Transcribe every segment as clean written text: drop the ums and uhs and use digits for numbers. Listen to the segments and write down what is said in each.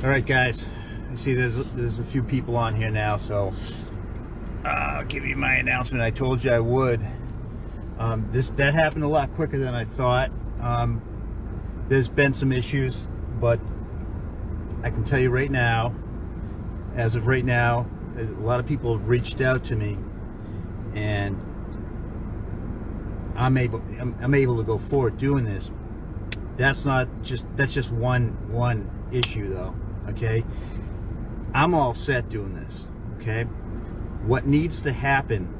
All right, guys. I see there's a few people on here now, so I'll give you my announcement. I told you I would. That happened a lot quicker than I thought. There's been some issues, but I can tell you right now, as of right now, a lot of people have reached out to me, and I'm able to go forward doing this. That's just one issue though. Okay, I'm all set doing this. Okay, what needs to happen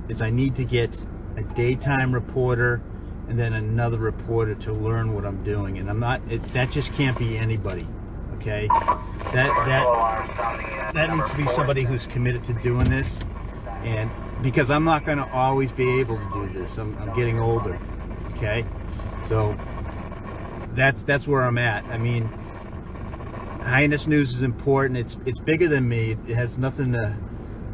is I need to get a daytime reporter and then another reporter to learn what I'm doing, and that just can't be anybody. Okay, that needs to be somebody who's committed to doing this, and because I'm not going to always be able to do this. I'm getting older. Okay, so that's where I'm at. I mean, Hyannis News is important. It's bigger than me. It has nothing to.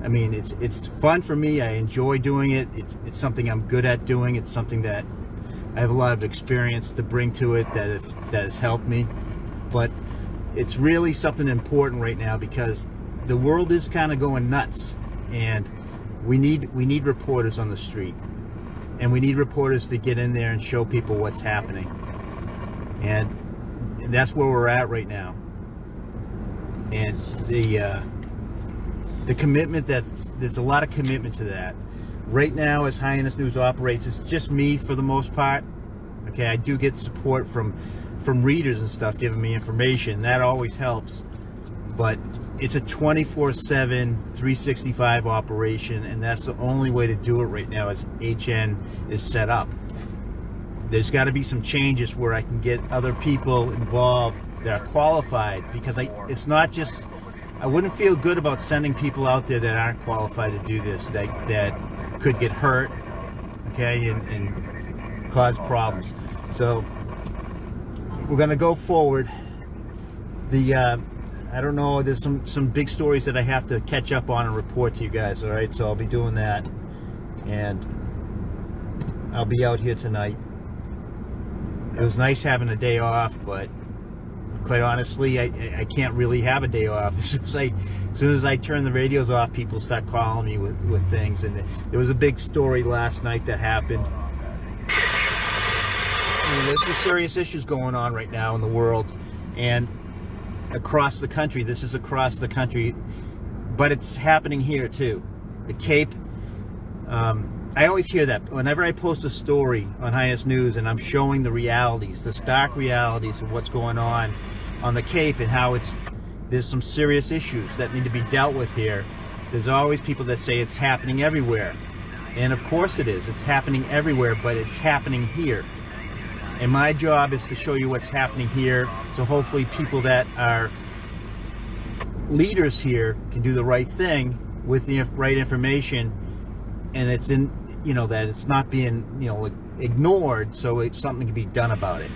I mean, it's fun for me. I enjoy doing it. It's something I'm good at doing. It's something that I have a lot of experience to bring to it that has helped me. But it's really something important right now because the world is kind of going nuts, and we need reporters on the street, and we need reporters to get in there and show people what's happening, and that's where we're at right now. And the commitment, there's a lot of commitment to that right now as Hyannis News operates. It's just me for the most part. Okay, I do get support from readers and stuff giving me information. That always helps, but it's a 24/7 365 operation, and that's the only way to do it right now as HN is set up. There's got to be some changes where I can get other people involved that are qualified, because it's not just, I wouldn't feel good about sending people out there that aren't qualified to do this, that could get hurt, okay, and cause problems. So we're going to go forward. I don't know, there's some big stories that I have to catch up on and report to you guys, all right? So I'll be doing that, and I'll be out here tonight. It was nice having a day off, but quite honestly, I can't really have a day off. As soon as I turn the radios off, people start calling me with things. And there was a big story last night that happened. I mean, there's some serious issues going on right now in the world and across the country. This is across the country, but it's happening here too. The Cape. I always hear that whenever I post a story on Hyannis News and I'm showing the realities, the stark realities of what's going on the Cape and how there's some serious issues that need to be dealt with here. There's always people that say it's happening everywhere. And of course it is. It's happening everywhere, but it's happening here. And my job is to show you what's happening here, so hopefully people that are leaders here can do the right thing with the right information, and it's in, that it's not being, ignored, so something can be done about it.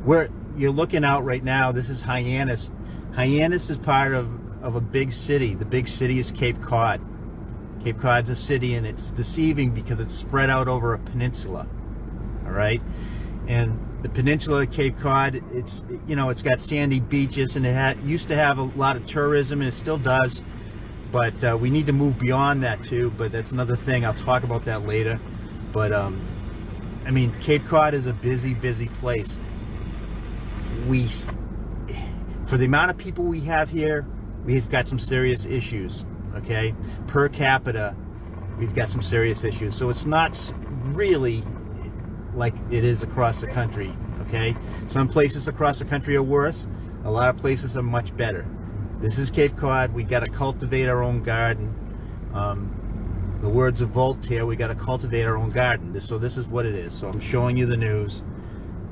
Where you're looking out right now, this is Hyannis. Hyannis is part of a big city. The big city is Cape Cod. Cape Cod's a city, and it's deceiving because it's spread out over a peninsula. All right, and the peninsula of Cape Cod, it's got sandy beaches, and it used to have a lot of tourism, and it still does. But we need to move beyond that too. But that's another thing. I'll talk about that later. But I mean, Cape Cod is a busy place. For the amount of people we have here, we've got some serious issues. Okay, per capita, we've got some serious issues. So it's not really like it is across the country. Okay, some places across the country are worse. A lot of places are much better. This is Cape Cod. We got to cultivate our own garden. The words of Voltaire, we got to cultivate our own garden. So this is what it is. So I'm showing you the news.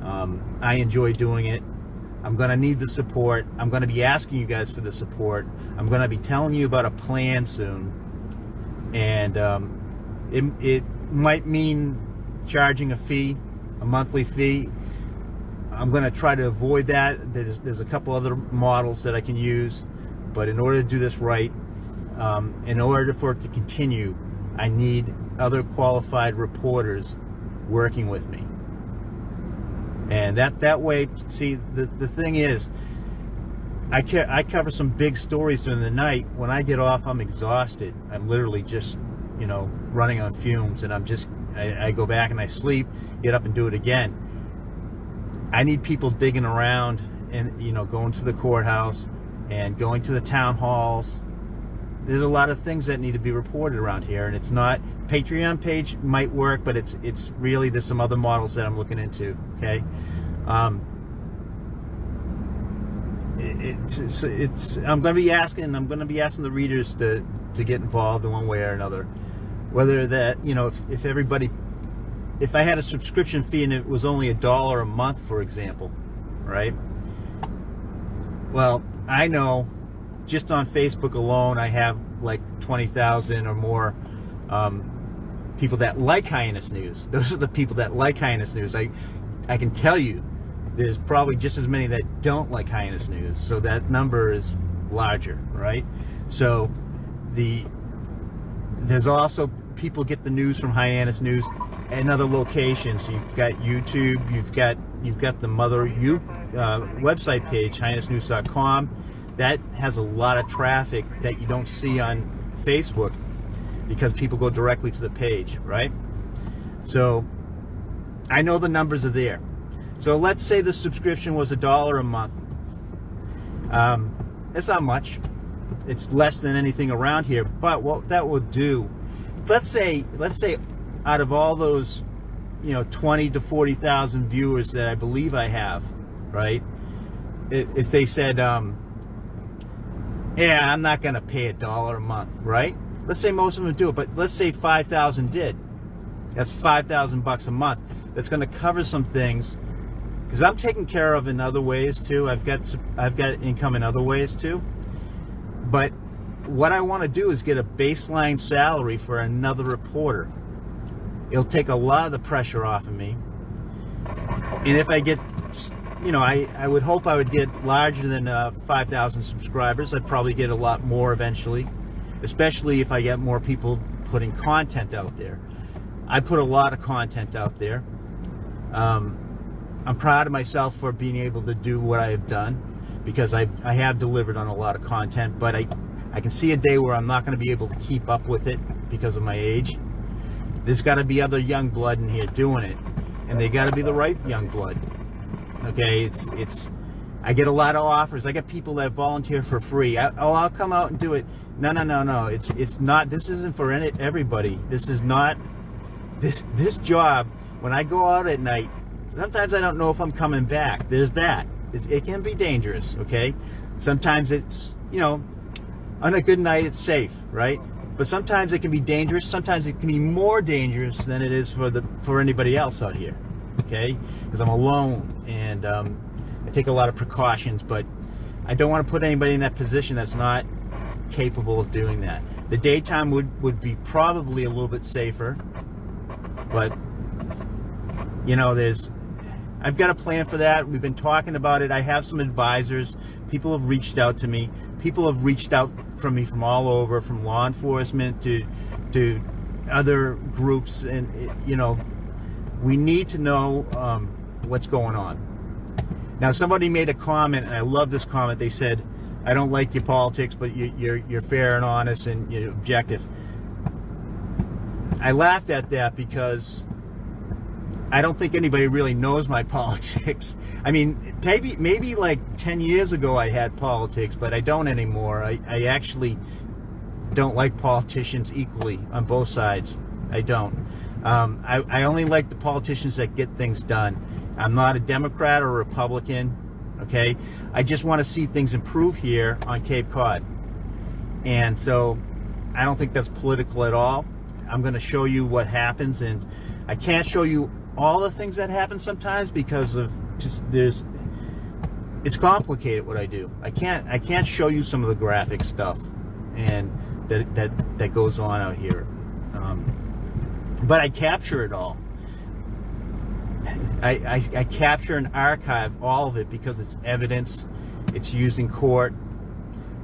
I enjoy doing it. I'm going to need the support. I'm going to be asking you guys for the support. I'm going to be telling you about a plan soon. And it might mean charging a fee, a monthly fee. I'm going to try to avoid that. There's a couple other models that I can use. But in order to do this right, in order for it to continue, I need other qualified reporters working with me. And that way, see, the thing is, I cover some big stories during the night. When I get off, I'm exhausted. I'm literally just, running on fumes, and I go back and I sleep, get up and do it again. I need people digging around and, going to the courthouse and going to the town halls. There's a lot of things that need to be reported around here, and it's not, Patreon page might work, but it's really, there's some other models that I'm looking into, okay? I'm going to be asking the readers to get involved in one way or another. Whether that, if I had a subscription fee and it was only $1 a month, for example, right? Well, I know just on Facebook alone, I have like 20,000 or more people that like Hyannis News. Those are the people that like Hyannis News. I can tell you, there's probably just as many that don't like Hyannis News. So that number is larger, right? So there's also people get the news from Hyannis News and other locations. You've got YouTube. You've got the mother website page, HyannisNews.com. That has a lot of traffic that you don't see on Facebook because people go directly to the page, right? So I know the numbers are there. So let's say the subscription was $1 a month. It's not much. It's less than anything around here. But what that will do, let's say out of all those, 20 to 40,000 viewers that I believe I have, right? If they said, yeah, I'm not going to pay $1 a month, right? Let's say most of them do it, but let's say 5,000 did. That's $5,000 a month. That's going to cover some things, because I'm taken care of in other ways too. I've got income in other ways too. But what I want to do is get a baseline salary for another reporter. It'll take a lot of the pressure off of me. And if I get, I would hope I would get larger than 5,000 subscribers. I'd probably get a lot more eventually, especially if I get more people putting content out there. I put a lot of content out there. I'm proud of myself for being able to do what I have done, because I have delivered on a lot of content, but I can see a day where I'm not going to be able to keep up with it because of my age. There's got to be other young blood in here doing it, and they got to be the right young blood. Okay, I get a lot of offers. I get people that volunteer for free. I'll come out and do it. No. It's not. This isn't for everybody. This is not. This job. When I go out at night, sometimes I don't know if I'm coming back. There's that. It can be dangerous. Okay. Sometimes it's, on a good night it's safe, right? But sometimes it can be dangerous. Sometimes it can be more dangerous than it is for anybody else out here. Okay, because I'm alone, and I take a lot of precautions, but I don't want to put anybody in that position that's not capable of doing that. The daytime would be probably a little bit safer, but I've got a plan for that. We've been talking about it. I have some advisors. People have reached out to me. People have reached out from me from all over, from law enforcement to other groups, and we need to know what's going on. Now, somebody made a comment, and I love this comment. They said, "I don't like your politics, but you're fair and honest and you're objective." I laughed at that because I don't think anybody really knows my politics. I mean, maybe like 10 years ago I had politics, but I don't anymore. I actually don't like politicians equally on both sides. I don't. I only like the politicians that get things done. I'm not a Democrat or a Republican, okay? I just want to see things improve here on Cape Cod. And so I don't think that's political at all. I'm going to show you what happens, and I can't show you all the things that happen sometimes because of it's complicated what I do. I can't show you some of the graphic stuff and that goes on out here. But I capture it all. I capture and archive all of it because it's evidence. It's used in court.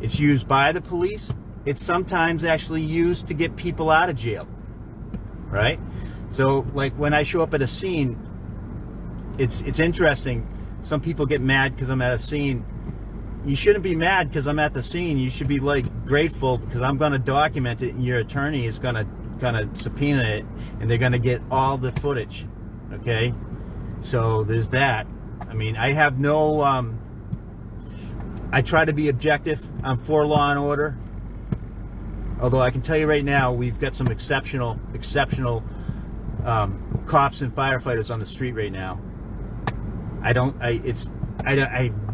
It's used by the police. It's sometimes actually used to get people out of jail, right? So, like when I show up at a scene, it's interesting. Some people get mad because I'm at a scene, you shouldn't be mad because I'm at the scene. You should be like grateful because I'm going to document it, and your attorney is going to subpoena it, and they're going to get all the footage. Okay, so there's that. I mean, I have no. I try to be objective. I'm for law and order. Although I can tell you right now, we've got some exceptional cops and firefighters on the street right now. I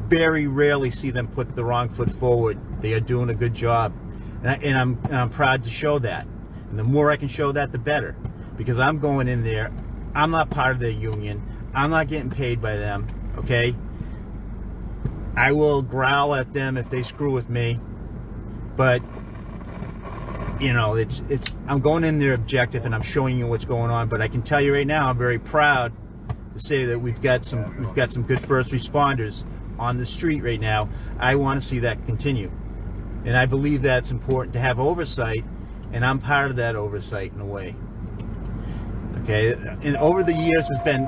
very rarely see them put the wrong foot forward. They are doing a good job, and I'm proud to show that. And the more I can show that, the better, because I'm going in there. I'm not part of their union. I'm not getting paid by them. Okay. I will growl at them if they screw with me, but you know, I'm going in there objective, and I'm showing you what's going on. But I can tell you right now, I'm very proud to say that we've got some good first responders on the street right now. I want to see that continue, and I believe that's important to have oversight, and I'm part of that oversight in a way. Okay, and over the years, there's been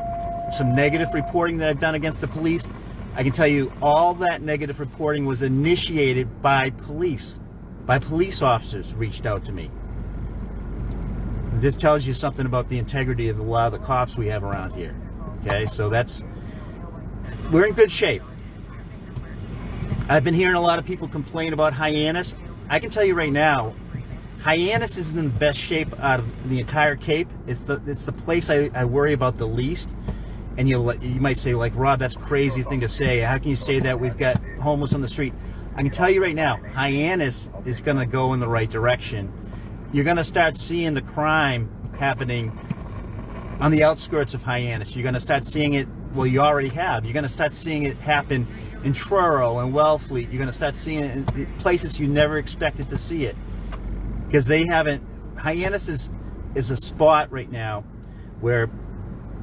some negative reporting that I've done against the police. I can tell you, all that negative reporting was initiated by police. Police officers reached out to me. This tells you something about the integrity of a lot of the cops we have around here. Okay, so we're in good shape. I've been hearing a lot of people complain about Hyannis. I can tell you right now, Hyannis is in the best shape out of the entire Cape. It's the place I worry about the least. And you might say, like, Rob, that's a crazy thing to say. How can you say that? We've got homeless on the street. I can tell you right now, Hyannis is going to go in the right direction. You're going to start seeing the crime happening on the outskirts of Hyannis. You're going to start seeing it, well, you already have. You're going to start seeing it happen in Truro and Wellfleet. You're going to start seeing it in places you never expected to see it. Because they haven't, Hyannis is a spot right now where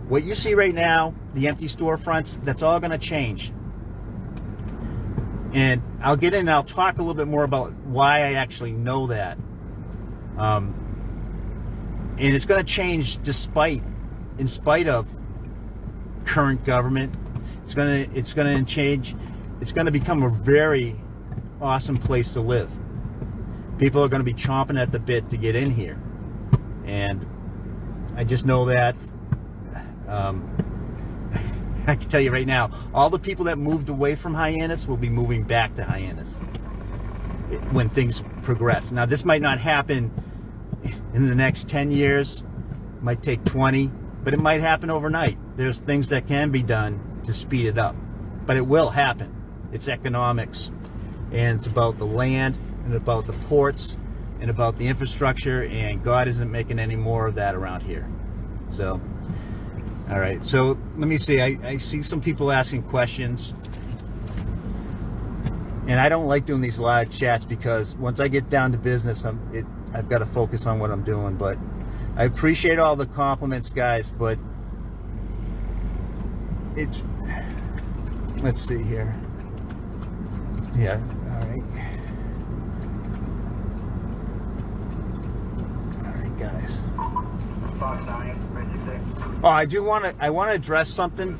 what you see right now, the empty storefronts, that's all going to change. And I'll get in and I'll talk a little bit more about why I actually know that. And it's going to change in spite of current government. It's going to change. It's going to become a very awesome place to live. People are going to be chomping at the bit to get in here. And I just know that. I can tell you right now, all the people that moved away from Hyannis will be moving back to Hyannis when things progress. Now, this might not happen in the next 10 years. It might take 20, but it might happen overnight. There's things that can be done to speed it up, but it will happen. It's economics, and it's about the land, and about the ports, and about the infrastructure, and God isn't making any more of that around here. So, all right, so let me see. I see some people asking questions, and I don't like doing these live chats because once I get down to business, I've got to focus on what I'm doing. But I appreciate all the compliments, guys, but let's see here. Yeah, all right. All right, guys. Oh, I want to address something.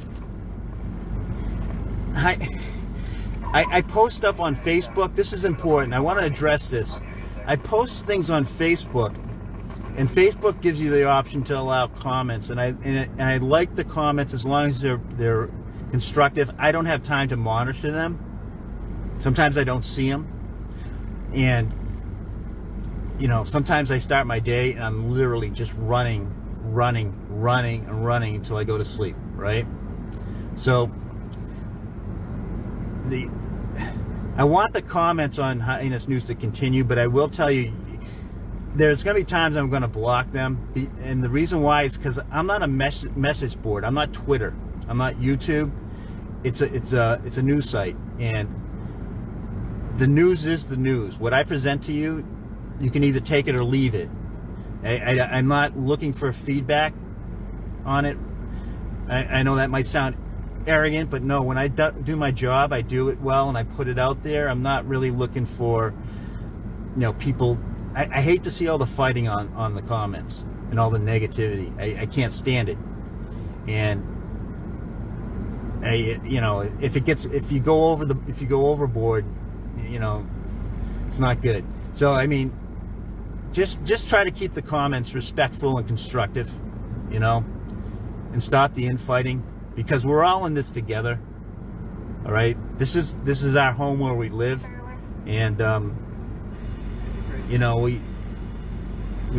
I post stuff on Facebook. This is important. I want to address this. I post things on Facebook, and Facebook gives you the option to allow comments, and I like the comments as long as they're constructive. I don't have time to monitor them. Sometimes I don't see them, and you know, sometimes I start my day and I'm literally just running until I go to sleep, right? So I want the comments on Hyannis News to continue, but I will tell you, there's going to be times I'm going to block them, and the reason why is because I'm not a message board. I'm not Twitter. I'm not YouTube. It's a news site, and the news is the news. What I present to you, you can either take it or leave it. I'm not looking for feedback on it. I know that might sound arrogant, but no, when I do my job, I do it well and I put it out there. I'm not really looking for, you know, people. I hate to see all the fighting on the comments and all the negativity. I can't stand it. And you know, if you go overboard, you know, it's not good. So I mean, just try to keep the comments respectful and constructive, you know, and stop the infighting, because we're all in this together. All right, this is our home where we live, and you know, we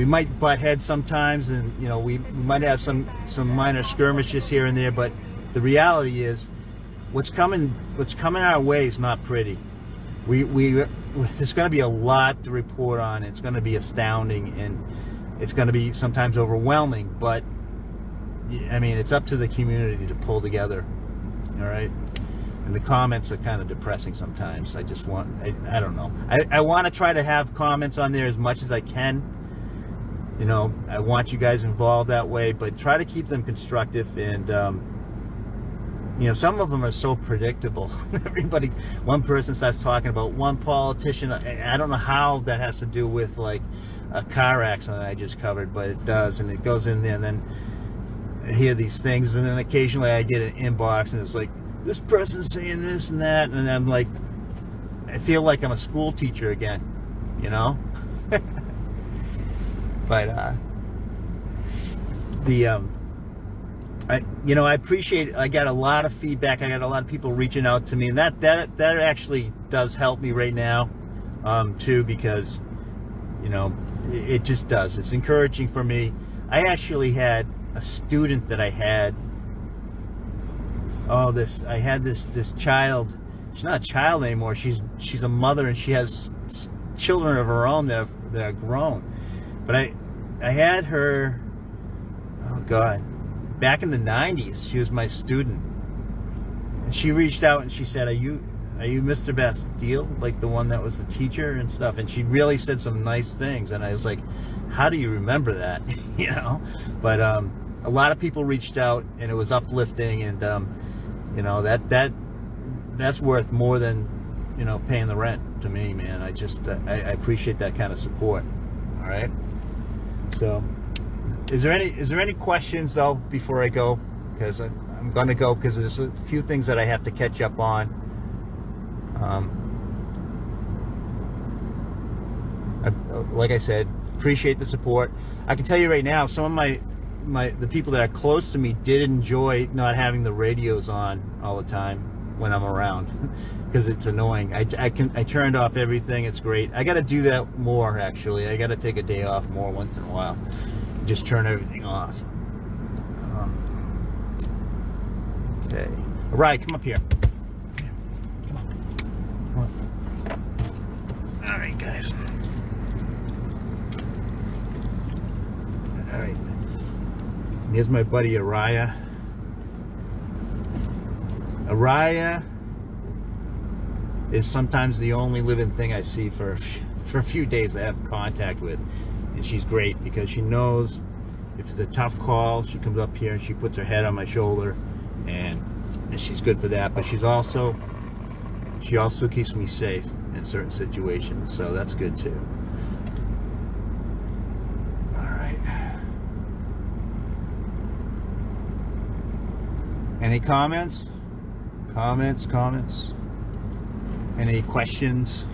might butt heads sometimes, and you know, we might have some minor skirmishes here and there, but the reality is what's coming our way is not pretty. There's going to be a lot to report on. It's going to be astounding, and it's going to be sometimes overwhelming, but I mean, it's up to the community to pull together. All right, and the comments are kind of depressing sometimes. I don't know, I want to try to have comments on there as much as I can. You know, I want you guys involved that way, but try to keep them constructive. And you know, some of them are so predictable. Everybody, one person starts talking about one politician. I don't know how that has to do with like a car accident I just covered, but it does, and it goes in there, and then I hear these things, and then occasionally I get an inbox, and it's like, this person's saying this and that, and I'm like, I feel like I'm a school teacher again, you know. But I appreciate it. I got a lot of feedback. I got a lot of people reaching out to me, and that actually does help me right now, too, because, you know, it just does. It's encouraging for me. I actually had a student that I had this child. She's not a child anymore. She's a mother, and she has children of her own that are grown. But I had her, oh God, back in the 90s. She was my student, and she reached out and she said, are you Mr. Bastille, like the one that was the teacher and stuff? And she really said some nice things, and I was like, how do you remember that? You know. But a lot of people reached out, and it was uplifting, and you know, that's worth more than, you know, paying the rent to me, man. I appreciate that kind of support. All right. So, is there any questions though before I go? Because I'm gonna go, because there's a few things that I have to catch up on. Like I said, appreciate the support. I can tell you right now, some of the people that are close to me did enjoy not having the radios on all the time when I'm around, because it's annoying. I turned off everything. It's great. I got to do that more, actually. I got to take a day off more once in a while. Just turn everything off. Okay. All right, come up here. Come on. All right, guys. All right. Here's my buddy Araya. Araya is sometimes the only living thing I see for a few days I have contact with, and she's great because she knows if it's a tough call, she comes up here and she puts her head on my shoulder, and she's good for that. But she also keeps me safe in certain situations, so that's good too. All right. Any comments? Comments? Any questions?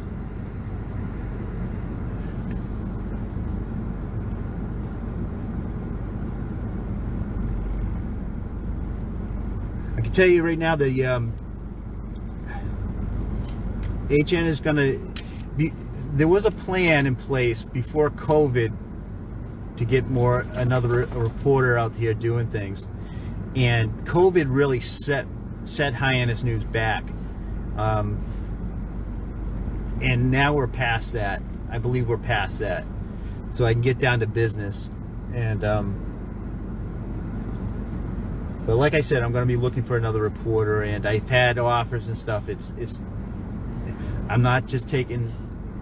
I can tell you right now, the HN is going to be. There was a plan in place before COVID to get another reporter out here doing things, and COVID really set Hyannis News back, and now we're past that. I believe we're past that, so I can get down to business. And but like I said, I'm going to be looking for another reporter, and I've had offers and stuff. I'm not just taking.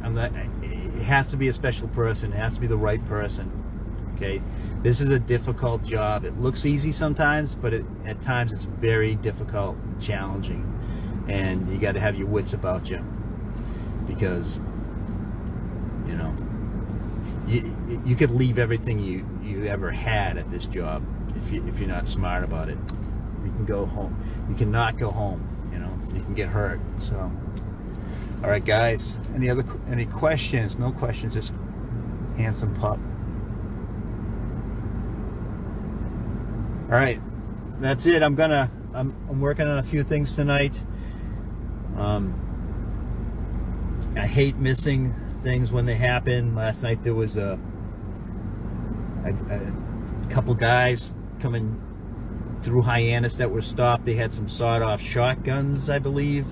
It has to be a special person. It has to be the right person. Okay, this is a difficult job. It looks easy sometimes, but at times it's very difficult and challenging, and you got to have your wits about you, because you know you could leave everything you ever had at this job if you're not smart about it. You can go home. You cannot go home. You know, you can get hurt. So, all right, guys. Any questions? No questions. Just handsome pup. All right, that's it. I'm working on a few things tonight. I hate missing things when they happen. Last night there was a couple guys coming through Hyannis that were stopped. They had some sawed-off shotguns, I believe.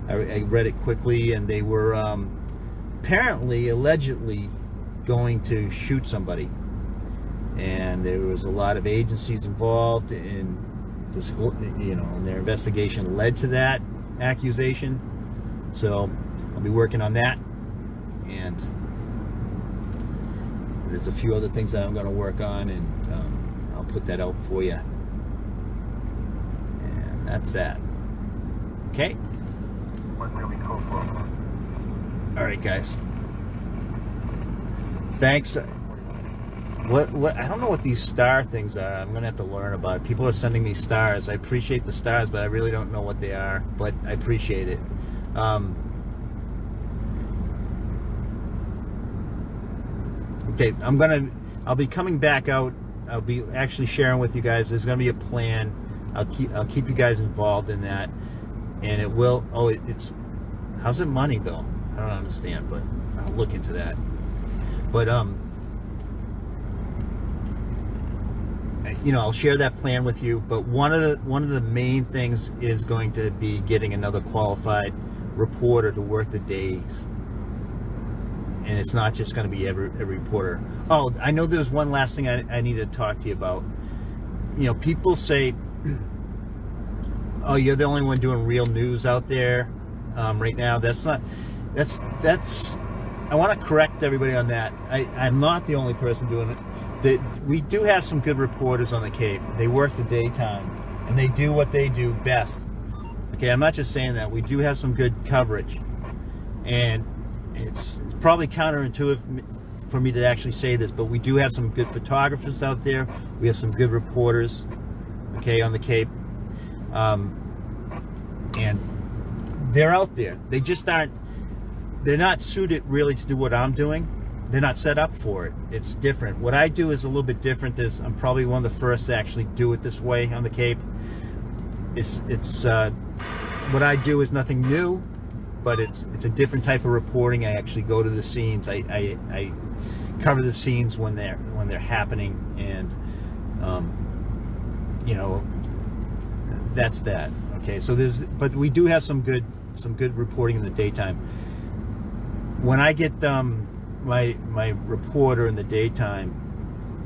I read it quickly, and they were apparently, allegedly, going to shoot somebody. And there was a lot of agencies involved in this, and their investigation led to that accusation. So I'll be working on that, and there's a few other things that I'm going to work on, and I'll put that out for you. And that's that. Okay. All right, guys. Thanks. What I don't know what these star things are. I'm gonna have to learn about it. People are sending me stars. I appreciate the stars, but I really don't know what they are. But I appreciate it. Okay, I'll be coming back out. I'll be actually sharing with you guys. There's gonna be a plan. I'll keep you guys involved in that, and it will. Oh, it's how's it money though? I don't understand, but I'll look into that. But I'll share that plan with you. But one of the main things is going to be getting another qualified reporter to work the days, and it's not just going to be every reporter. Oh, I know there's one last thing I need to talk to you about. People say, "Oh, you're the only one doing real news out there right now." That's not. That's. I want to correct everybody on that. I'm not the only person doing it. We do have some good reporters on the Cape. They work the daytime, and they do what they do best. Okay, I'm not just saying that. We do have some good coverage, and it's probably counterintuitive for me to actually say this, but we do have some good photographers out there. We have some good reporters, okay, on the Cape, and they're out there. They just aren't. They're not suited really to do what I'm doing. They're not set up for it. It's different. What I do is a little bit different. I'm probably one of the first to actually do it this way on the Cape. It's what I do is nothing new, but it's a different type of reporting. I actually go to the scenes. I cover the scenes when they're happening, and that's that. Okay, so but we do have some good reporting in the daytime. When I get my reporter in the daytime,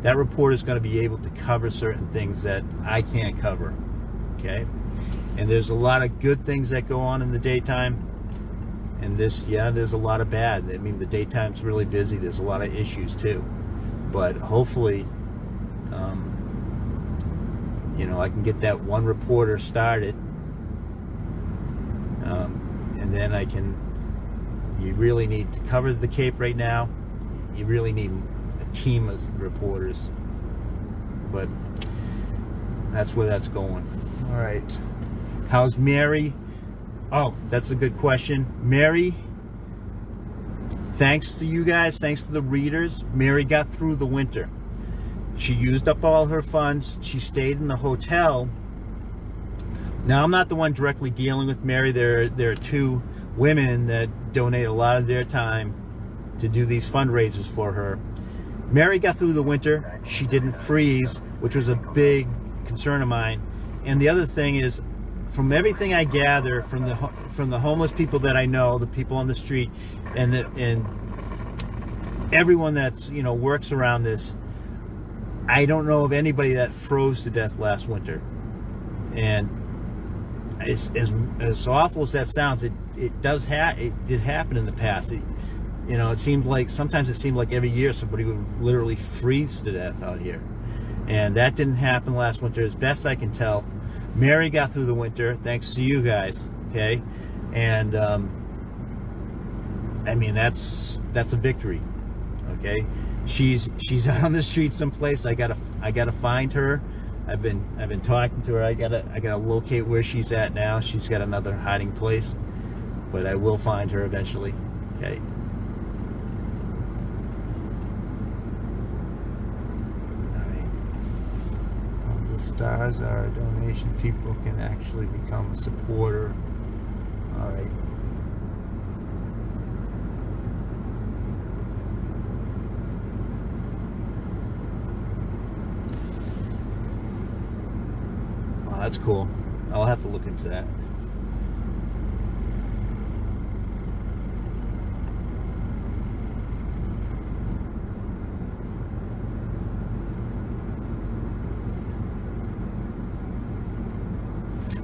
that reporter is going to be able to cover certain things that I can't cover. Okay, and there's a lot of good things that go on in the daytime, and there's a lot of bad. I mean, the daytime's really busy. There's a lot of issues too, but hopefully I can get that one reporter started, and then I can. You really need to cover the Cape right now. You really need a team of reporters, but that's where that's going. All right, how's Mary? Oh, that's a good question. Mary, thanks to you guys, thanks to the readers, Mary got through the winter. She used up all her funds. She stayed in the hotel. Now, I'm not the one directly dealing with Mary. There are two women that donate a lot of their time to do these fundraisers for her. Mary got through the winter. She didn't freeze, which was a big concern of mine. And the other thing is, from everything I gather from the homeless people that I know, the people on the street, and everyone that's works around this, I don't know of anybody that froze to death last winter. And as awful as that sounds, it did happen in the past. Sometimes it seemed like every year somebody would literally freeze to death out here, and that didn't happen last winter, as best I can tell. Mary got through the winter thanks to you guys, okay, and I mean that's a victory, okay. She's out on the street someplace. I gotta find her. I've been talking to her. I gotta locate where she's at now. She's got another hiding place, but I will find her eventually. Okay. Stars are a donation. People can actually become a supporter. All right. Wow, that's cool. I'll have to look into that.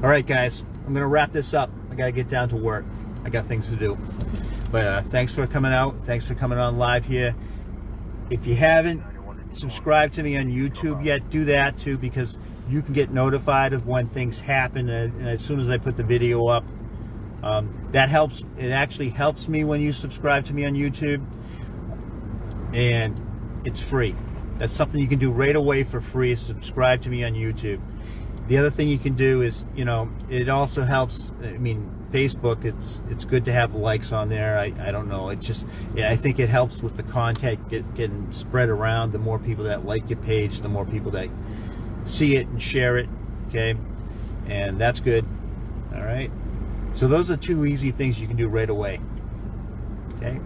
All right, guys, I'm going to wrap this up. I got to get down to work. I got things to do. But thanks for coming out. Thanks for coming on live here. If you haven't subscribed to me on YouTube yet, do that too, because you can get notified of when things happen. And as soon as I put the video up, that helps. It actually helps me when you subscribe to me on YouTube. And it's free. That's something you can do right away for free, is subscribe to me on YouTube. The other thing you can do is, you know, it also helps. I mean, Facebook, it's good to have likes on there. I don't know. It just, yeah, I think it helps with the content getting spread around. The more people that like your page, the more people that see it and share it. Okay, and that's good. All right. So those are two easy things you can do right away. Okay.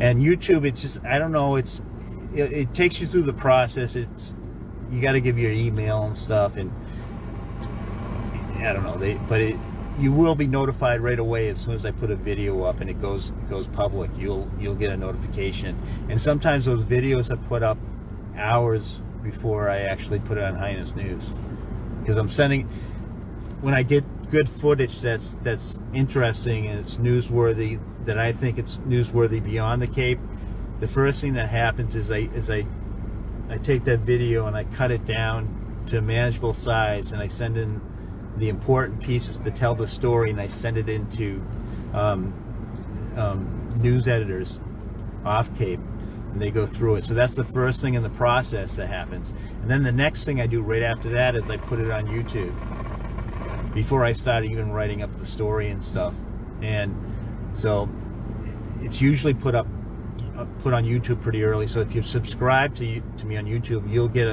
And YouTube, it's just, I don't know. It takes you through the process. You got to give your email and stuff, and I don't know. You will be notified right away as soon as I put a video up and it goes public. You'll get a notification. And sometimes those videos are put up hours before I actually put it on Hyannis News, because I'm sending, when I get good footage that's interesting and it's newsworthy, that I think it's newsworthy beyond the Cape, the first thing that happens is I take that video and I cut it down to a manageable size, and I send in the important pieces to tell the story, and I send it into news editors off Cape, and they go through it. So that's the first thing in the process that happens. And then the next thing I do right after that is I put it on YouTube, before I start even writing up the story and stuff. And so it's usually put on YouTube pretty early. So if you subscribe to me on YouTube, you'll get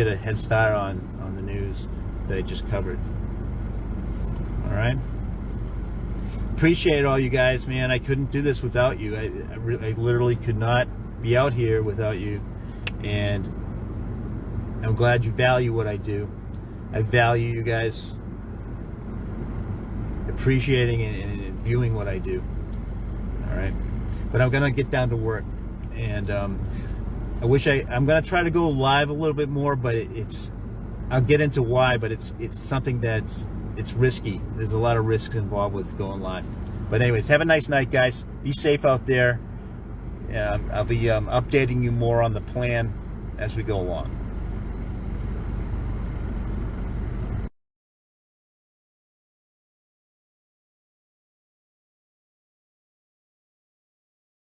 a head start on the news that I just covered. All right. Appreciate all you guys, man. I couldn't do this without you. I literally could not be out here without you. And I'm glad you value what I do. I value you guys appreciating and viewing what I do. All right. But I'm gonna get down to work, and I'm gonna try to go live a little bit more, but I'll get into why, but it's something it's risky. There's a lot of risks involved with going live. But anyways, have a nice night, guys. Be safe out there. I'll be updating you more on the plan as we go along.